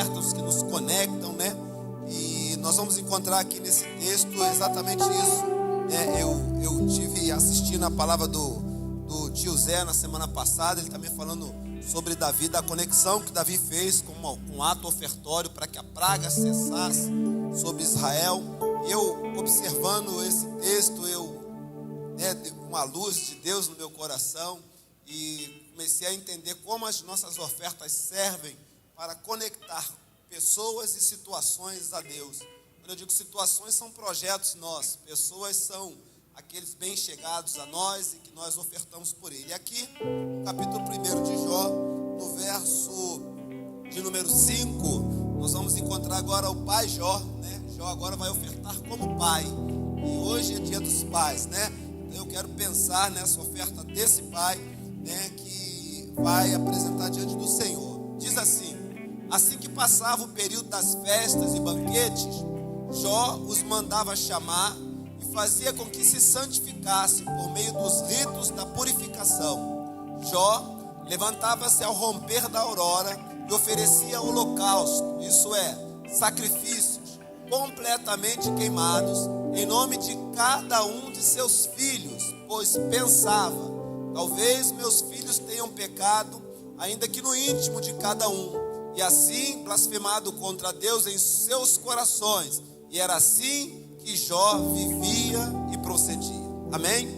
ofertas que nos conectam, né? E nós vamos encontrar aqui nesse texto exatamente isso, né? Eu tive assistindo a palavra do tio Zé na semana passada, ele também falando sobre Davi, da conexão que Davi fez com um ato ofertório para que a praga cessasse sobre Israel. Eu, observando esse texto, uma luz de Deus no meu coração, e comecei a entender como as nossas ofertas servem para conectar pessoas e situações a Deus. Quando eu digo situações, são projetos nossos, pessoas são aqueles bem chegados a nós e que nós ofertamos por ele. E aqui, no capítulo 1 de Jó, no verso de número 5, nós vamos encontrar agora o pai Jó, né? Jó agora vai ofertar como pai, e hoje é dia dos pais, né? Então eu quero pensar nessa oferta desse pai, né, que vai apresentar diante do Senhor. Diz assim que passava o período das festas e banquetes, Jó os mandava chamar e fazia com que se santificasse por meio dos ritos da purificação. Jó levantava-se ao romper da aurora e oferecia holocausto, isso é, sacrifícios completamente queimados, em nome de cada um de seus filhos, pois pensava: talvez meus filhos tenham pecado, ainda que no íntimo de cada um, e assim blasfemado contra Deus em seus corações. E era assim que Jó vivia e procedia. Amém?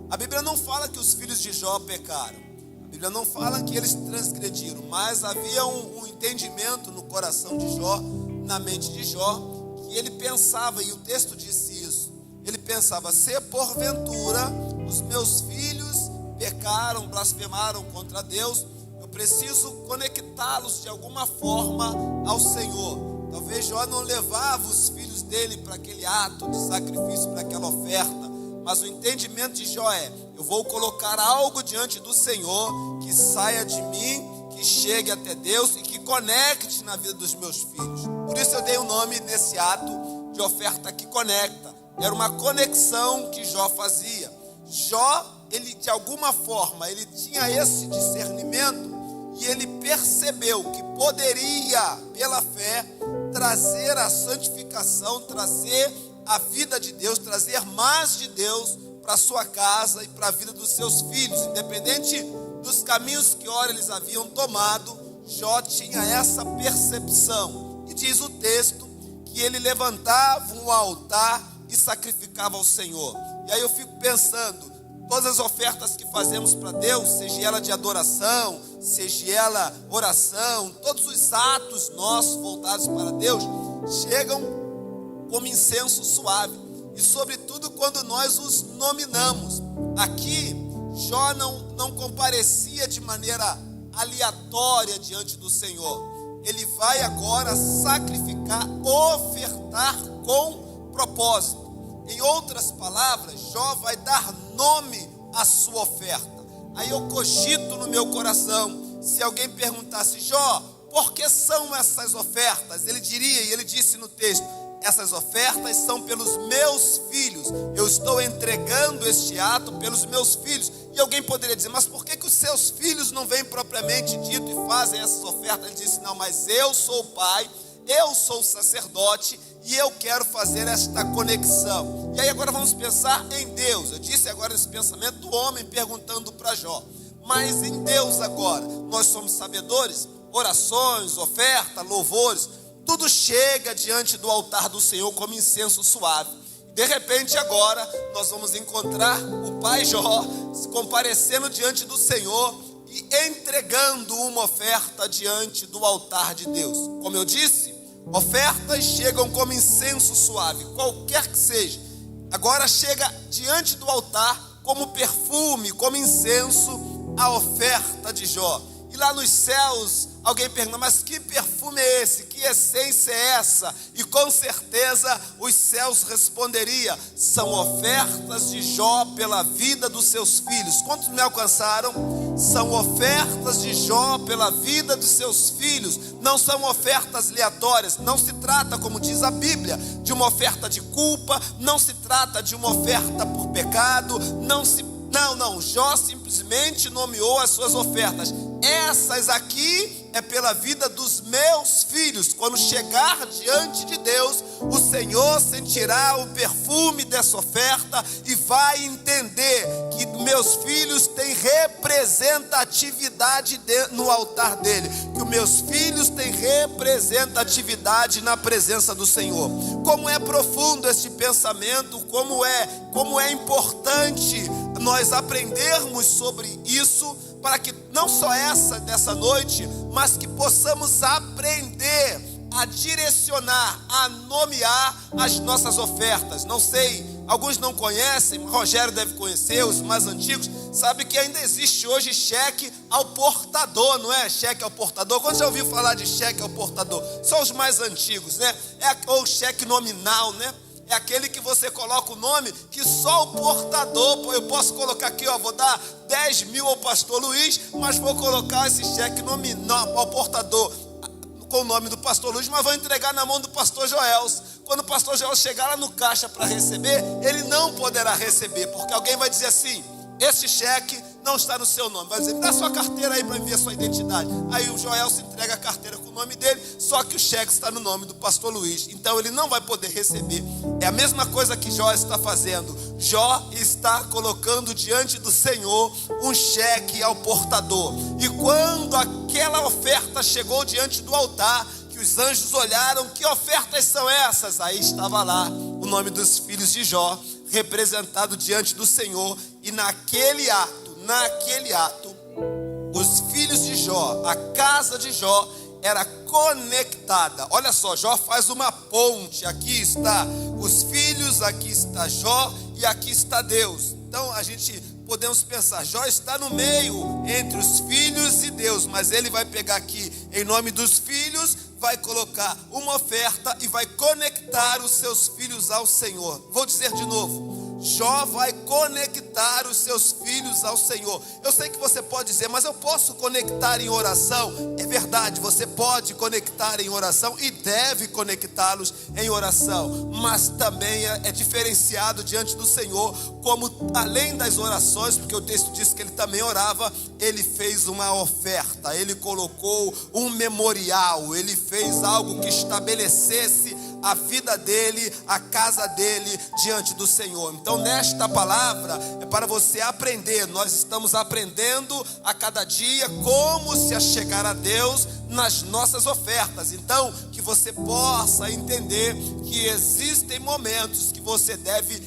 A Bíblia não fala que os filhos de Jó pecaram. A Bíblia não fala que eles transgrediram. Mas havia um entendimento no coração de Jó, na mente de Jó, que ele pensava, e o texto disse isso. Ele pensava: se porventura os meus filhos pecaram, blasfemaram contra Deus, eu preciso conectá-los de alguma forma ao Senhor. Talvez Jó não levava os filhos dele para aquele ato de sacrifício, para aquela oferta, mas o entendimento de Jó é: eu vou colocar algo diante do Senhor que saia de mim, que chegue até Deus e que conecte na vida dos meus filhos. Por isso eu dei o nome nesse ato de oferta que conecta. Era uma conexão que Jó fazia. Jó, ele de alguma forma, ele tinha esse discernimento e ele percebeu que poderia, pela fé, trazer a santificação, trazer a vida de Deus, trazer mais de Deus para a sua casa e para a vida dos seus filhos. Independente dos caminhos que ora eles haviam tomado, Jó tinha essa percepção. E diz o texto que ele levantava um altar e sacrificava ao Senhor. E aí eu fico pensando, todas as ofertas que fazemos para Deus, seja ela de adoração, seja ela oração, todos os atos nossos voltados para Deus, chegam como incenso suave. E sobretudo quando nós os nominamos. Aqui, Jó não comparecia de maneira aleatória diante do Senhor. Ele vai agora sacrificar, ofertar com propósito. Em outras palavras, Jó vai dar nome à sua oferta. Aí eu cogito no meu coração, se alguém perguntasse: Jó, por que são essas ofertas? Ele diria, e ele disse no texto: essas ofertas são pelos meus filhos. Eu estou entregando este ato pelos meus filhos. E alguém poderia dizer: mas por que os seus filhos não vêm propriamente dito e fazem essas ofertas? Ele disse: não, mas eu sou o pai, eu sou o sacerdote, e eu quero fazer esta conexão. E aí agora vamos pensar em Deus. Eu disse agora esse pensamento do homem perguntando para Jó. Mas em Deus agora, nós somos sabedores, orações, oferta, louvores, tudo chega diante do altar do Senhor como incenso suave. De repente agora, nós vamos encontrar o pai Jó comparecendo diante do Senhor e entregando uma oferta diante do altar de Deus. Como eu disse, ofertas chegam como incenso suave, qualquer que seja. Agora chega diante do altar como perfume, como incenso, a oferta de Jó. E lá nos céus, alguém pergunta: mas que perfume é esse? Que essência é essa? E com certeza os céus responderia: são ofertas de Jó pela vida dos seus filhos. Quantos me alcançaram? São ofertas de Jó pela vida dos seus filhos. Não são ofertas aleatórias. Não se trata, como diz a Bíblia, de uma oferta de culpa. Não se trata de uma oferta por pecado. Não, Jó simplesmente nomeou as suas ofertas. Essas aqui é pela vida dos meus filhos. Quando chegar diante de Deus, o Senhor sentirá o perfume dessa oferta e vai entender que meus filhos têm representatividade no altar dele, que os meus filhos têm representatividade na presença do Senhor. Como é profundo este pensamento, como é importante nós aprendermos sobre isso, para que não só dessa noite, mas que possamos aprender a direcionar, a nomear as nossas ofertas. Não sei, alguns não conhecem, Rogério deve conhecer, os mais antigos, sabe que ainda existe hoje cheque ao portador, não é? Cheque ao portador. Quando já ouviu falar de cheque ao portador? Só os mais antigos, né? Ou cheque nominal, né? É aquele que você coloca o nome que só o portador. Eu posso colocar aqui, vou dar 10 mil ao pastor Luiz, mas vou colocar esse cheque nominal ao portador com o nome do pastor Luiz, mas vou entregar na mão do pastor Joel. Quando o pastor Joel chegar lá no caixa para receber, ele não poderá receber, porque alguém vai dizer assim: esse cheque não está no seu nome. Vai dizer: dá sua carteira aí para ver a sua identidade. Aí o Joel se entrega a carteira com o nome dele, só que o cheque está no nome do pastor Luiz. Então ele não vai poder receber. É a mesma coisa que Jó está fazendo. Jó está colocando diante do Senhor um cheque ao portador. E quando aquela oferta chegou diante do altar, que os anjos olharam: que ofertas são essas? Aí estava lá o nome dos filhos de Jó, representado diante do Senhor. E naquele ato, os filhos de Jó, a casa de Jó era conectada. Olha só, Jó faz uma ponte. Aqui está os filhos, aqui está Jó e aqui está Deus. Então a gente podemos pensar, Jó está no meio entre os filhos e Deus, mas ele vai pegar aqui em nome dos filhos, vai colocar uma oferta e vai conectar os seus filhos ao Senhor. Vou dizer de novo: Jó vai conectar os seus filhos ao Senhor. Eu sei que você pode dizer: mas eu posso conectar em oração? É verdade, você pode conectar em oração e deve conectá-los em oração, mas também é diferenciado diante do Senhor, como além das orações, porque o texto diz que ele também orava, ele fez uma oferta, ele colocou um memorial, ele fez algo que estabelecesse a vida dele, a casa dele diante do Senhor. Então nesta palavra é para você aprender. Nós estamos aprendendo a cada dia como se achegar a Deus nas nossas ofertas. Então que você possa entender que existem momentos que você deve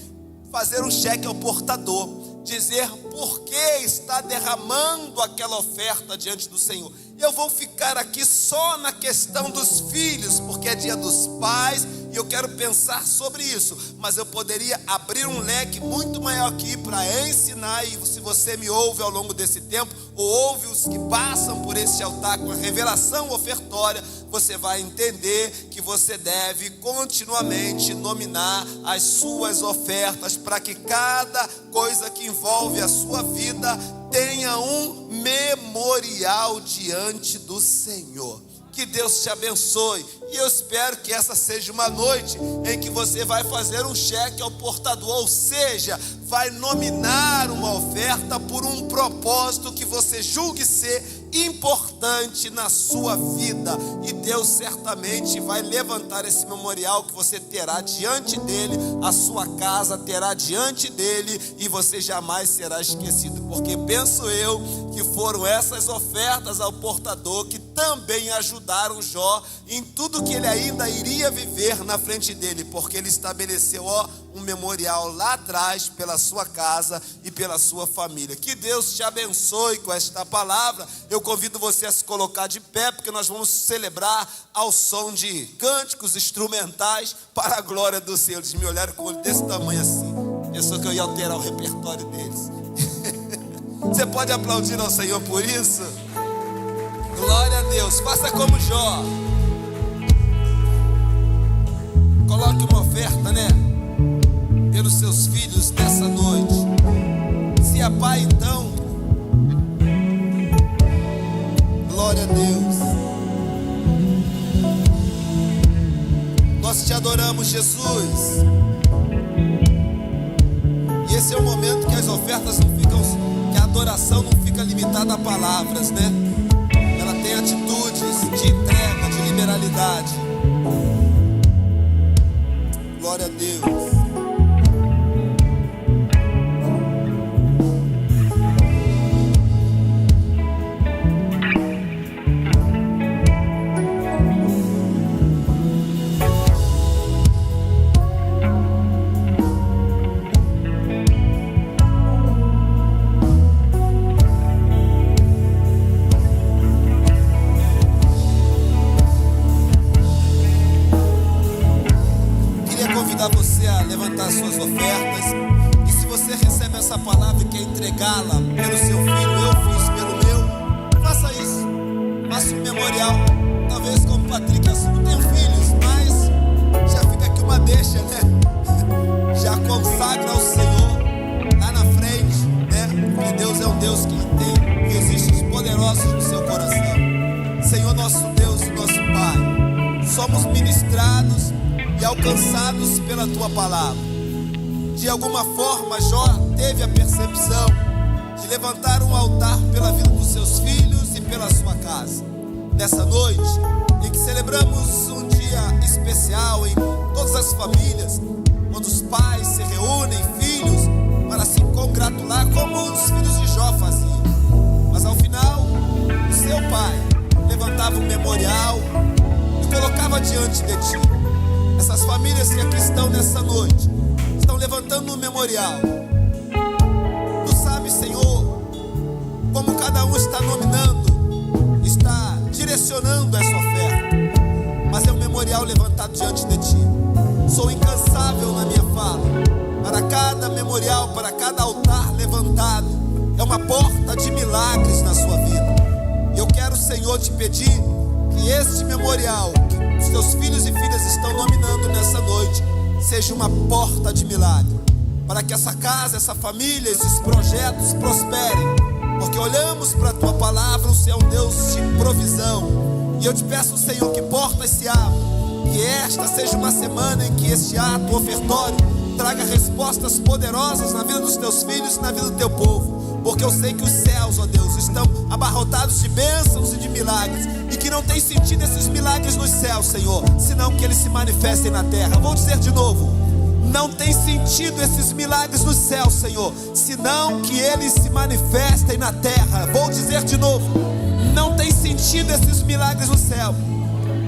fazer um cheque ao portador, dizer por que está derramando aquela oferta diante do Senhor. Eu vou ficar aqui só na questão dos filhos, porque é dia dos pais e eu quero pensar sobre isso, mas eu poderia abrir um leque muito maior aqui para ensinar. E se você me ouve ao longo desse tempo, ou ouve os que passam por esse altar com a revelação ofertória, você vai entender que você deve continuamente nominar as suas ofertas, para que cada coisa que envolve a sua vida tenha um memorial diante do Senhor. Que Deus te abençoe. E eu espero que essa seja uma noite em que você vai fazer um cheque ao portador, ou seja, vai nominar uma oferta por um propósito que você julgue ser importante na sua vida, e Deus certamente vai levantar esse memorial que você terá diante dele, a sua casa terá diante dele, e você jamais será esquecido, porque penso eu que foram essas ofertas ao portador que também ajudaram Jó em tudo que ele ainda iria viver na frente dele, porque ele estabeleceu um memorial lá atrás pela sua casa e pela sua família. Que Deus te abençoe com esta palavra. Eu convido você a se colocar de pé, porque nós vamos celebrar ao som de cânticos instrumentais para a glória do Senhor. Eles me olharam com o olho desse tamanho assim, pensou que eu ia alterar o repertório deles. Você pode aplaudir ao Senhor por isso? Glória a Deus. Faça como Jó, coloque uma oferta, pelos seus filhos nessa noite. Se é pai, então, glória a Deus. Nós te adoramos, Jesus. E esse é o momento que as ofertas não ficam, que a adoração não fica limitada a palavras, ela tem atitude. de entrega, de liberalidade. Glória a Deus. Você a levantar suas ofertas, e se você recebe essa palavra e quer entregá-la pelo seu filho, eu fiz pelo meu, faça isso, faça um memorial. Talvez como Patrick, eu não tenho filhos, mas já fica aqui uma deixa, né? Já consagra ao Senhor lá na frente, né? Porque Deus é um Deus que tem desígnios poderosos no seu coração. Senhor, nosso Deus e nosso Pai, somos ministrados e alcançados pela tua palavra. De alguma forma, Jó teve a percepção de levantar um altar pela vida dos seus filhos e pela sua casa. Nessa noite, em que celebramos um dia especial em todas as famílias, quando os pais se reúnem, filhos, para se congratular como os filhos de Jó faziam. Mas ao final, o seu pai levantava um memorial e colocava diante de ti. Essas famílias que aqui estão nessa noite estão levantando um memorial. Tu sabes, Senhor, como cada um está nominando, está direcionando essa oferta, mas é um memorial levantado diante de ti. Sou incansável na minha fala. Para cada memorial, para cada altar levantado, é uma porta de milagres na sua vida. E eu quero, Senhor, te pedir que este memorial os teus filhos e filhas estão nominando nessa noite seja uma porta de milagre, para que essa casa, essa família, esses projetos prosperem, porque olhamos para a tua palavra, o Senhor é um Deus de provisão. E eu te peço, Senhor, que portas se abram, que esta seja uma semana em que este ato ofertório traga respostas poderosas na vida dos teus filhos e na vida do teu povo, porque eu sei que os céus, ó Deus, estão abarrotados de bênçãos e de milagres, e que não tem sentido esses milagres nos céus, Senhor, senão que eles se manifestem na terra. Vou dizer de novo: não tem sentido esses milagres nos céus, Senhor, senão que eles se manifestem na terra. Vou dizer de novo: não tem sentido esses milagres no céu,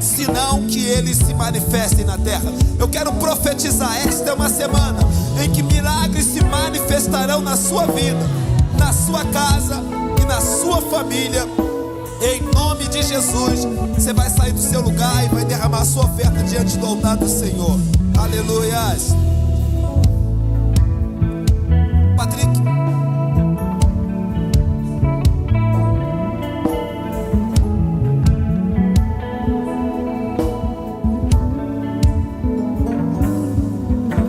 senão que eles se manifestem na terra. Eu quero profetizar: esta é uma semana em que milagres se manifestarão na sua vida, na sua casa e na sua família. Em nome de Jesus, você vai sair do seu lugar e vai derramar a sua oferta diante do altar do Senhor. Aleluias.